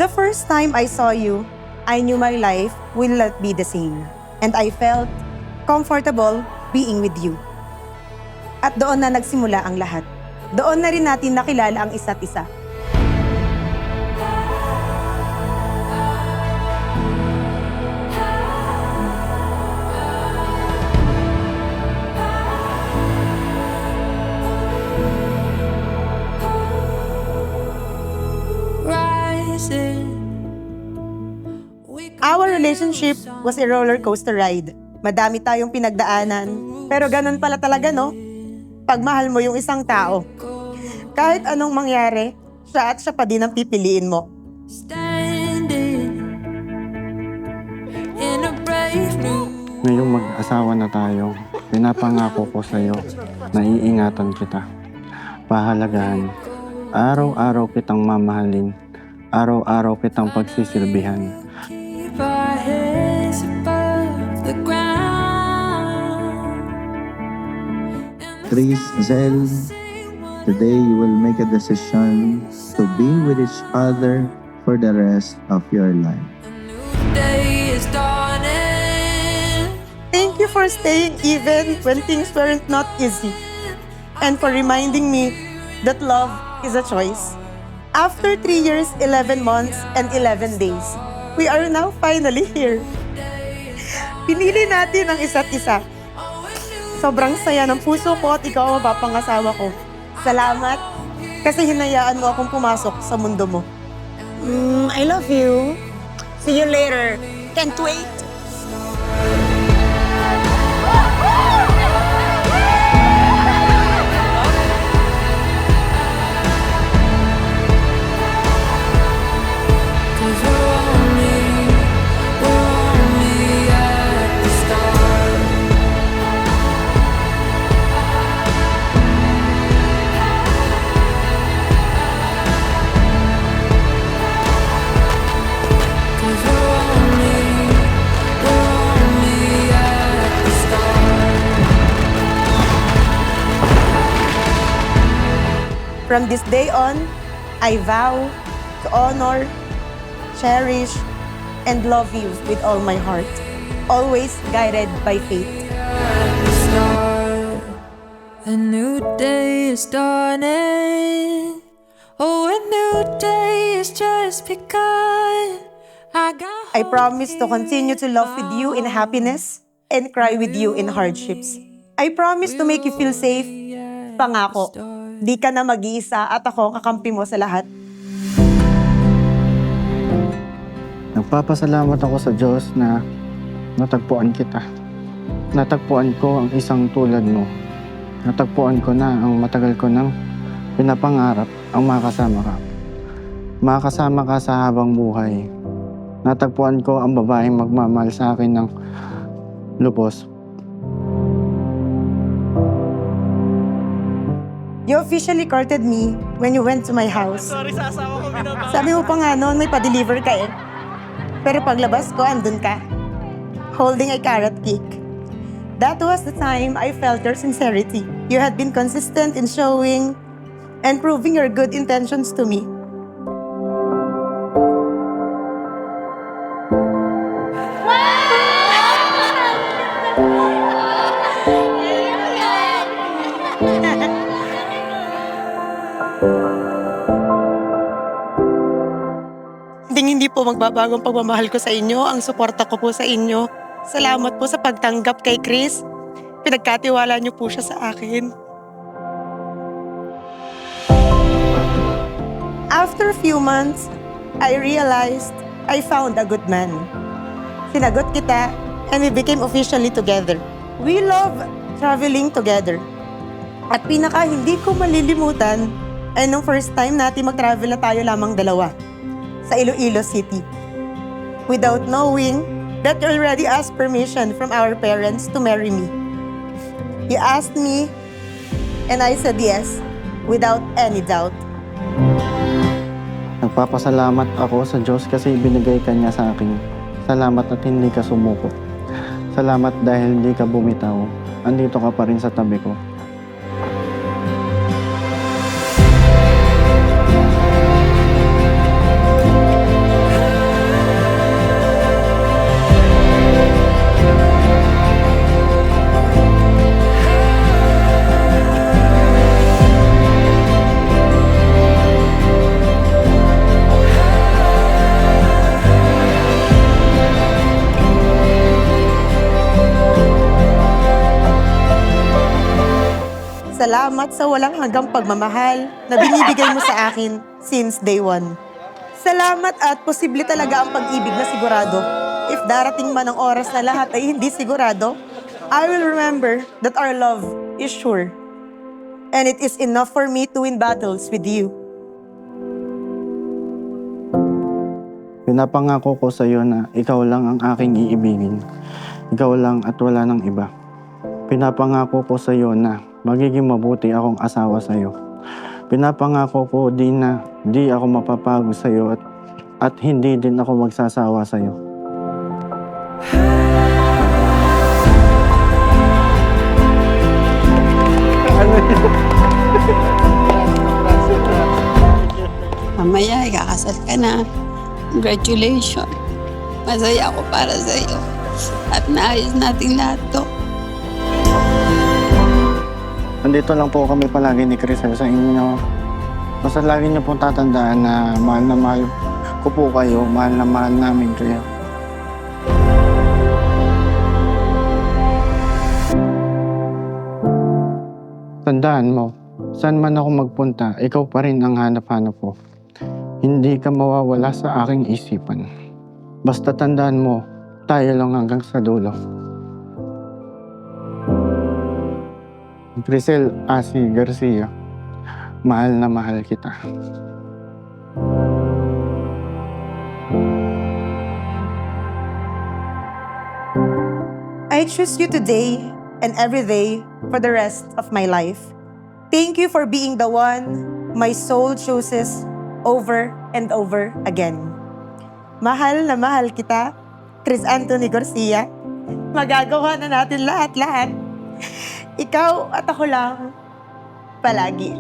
The first time I saw you, I knew my life will not be the same. And I felt comfortable being with you. At doon na nagsimula ang lahat. Doon na rin natin nakilala ang isa't isa. Our relationship was a roller coaster ride. Madami tayong pinagdaanan, pero ganun pala talaga, no? Pagmahal mo yung isang tao, kahit anong mangyari, siya pa din ang pipiliin mo. Ngayong mag-asawa na tayo, pinapangako ko sa'yo na iingatan kita. Pahalagahan, araw-araw kitang mamahalin, araw-araw kitang pagsisilbihan. Chris, Zel, today you will make a decision to be with each other for the rest of your life. Thank you for staying even when things weren't not easy. And for reminding me that love is a choice. After 3 years, 11 months, and 11 days, we are now finally here. Pinili natin ang isa't isa. Sobrang saya ng puso ko at ikaw ang mapapangasawa ko. Salamat kasi hinayaan mo akong pumasok sa mundo mo. I love you. See you later. Can't wait. From this day on, I vow to honor, cherish, and love you with all my heart, always guided by faith. A new day is dawning. Oh, a new day is just begun. I promise to continue to love with you in happiness and cry with you in hardships. I promise to make you feel safe. Pangako, di ka na mag-iisa at ako ang kakampi mo sa lahat. Nagpapasalamat ako sa Diyos na natagpuan kita. Natagpuan ko ang isang tulad mo. Natagpuan ko na ang matagal ko nang pinapangarap ang makasama ka. Makasama ka sa habang buhay. Natagpuan ko ang babaeng magmamahal sa akin ng lubos. You officially courted me when you went to my house. Sabi mo pa nga noon, may pa-deliver ka eh. Pero paglabas ko, andun ka. Holding a carrot cake. That was the time I felt your sincerity. You had been consistent in showing and proving your good intentions to me. Hindi po magbabago ang pagmamahal ko sa inyo, ang suporta ko po sa inyo. Salamat po sa pagtanggap kay Chris. Pinagkatiwala niyo po siya sa akin. After a few months, I realized I found a good man. Sinagot kita and we became officially together. We love traveling together. At pinaka hindi ko malilimutan ay nung first time natin mag-travel na tayo lamang dalawa sa Iloilo City. Without knowing that you already asked permission from our parents to marry me. You asked me and I said yes without any doubt. Nagpapasalamat ako sa Diyos kasi ibinigay ka niya sa akin. Salamat at hindi ka sumuko. Salamat dahil hindi ka bumitaw. Andito ka pa rin sa tabi ko. Salamat sa walang hanggang pagmamahal na binibigay mo sa akin since day one. Salamat at posible talaga ang pag-ibig na sigurado. If darating man ang oras na lahat ay hindi sigurado, I will remember that our love is sure. And it is enough for me to win battles with you. Pinapangako ko sa iyo na ikaw lang ang aking iibigin. Ikaw lang at wala nang iba. Pinapangako ko sa iyo na magiging mabuti akong asawa sa iyo. Pinapangako ko din na di ako mapapagod sa iyo at hindi din ako magsasawa sa iyo. Mamaya, ikakasal ka na. Congratulations. Masaya ako para sa iyo. At naayos natin lahat to. Nandito lang po kami palagi ni Crisel sa inyo. Basta lagi niyo pong tatandaan na mahal ko po kayo. Mahal na mahal namin kayo. Tandaan mo, saan man ako magpunta, ikaw pa rin ang hanap-hanap ko. Hindi ka mawawala sa aking isipan. Basta tandaan mo, tayo lang hanggang sa dulo. Crisel Asi Garcia, mahal na mahal kita. I choose you today and every day for the rest of my life. Thank you for being the one my soul chooses over and over again. Mahal na mahal kita, Chris Anthony Garcia. Magagawa na natin lahat-lahat. Ikaw at ako lang, palagi.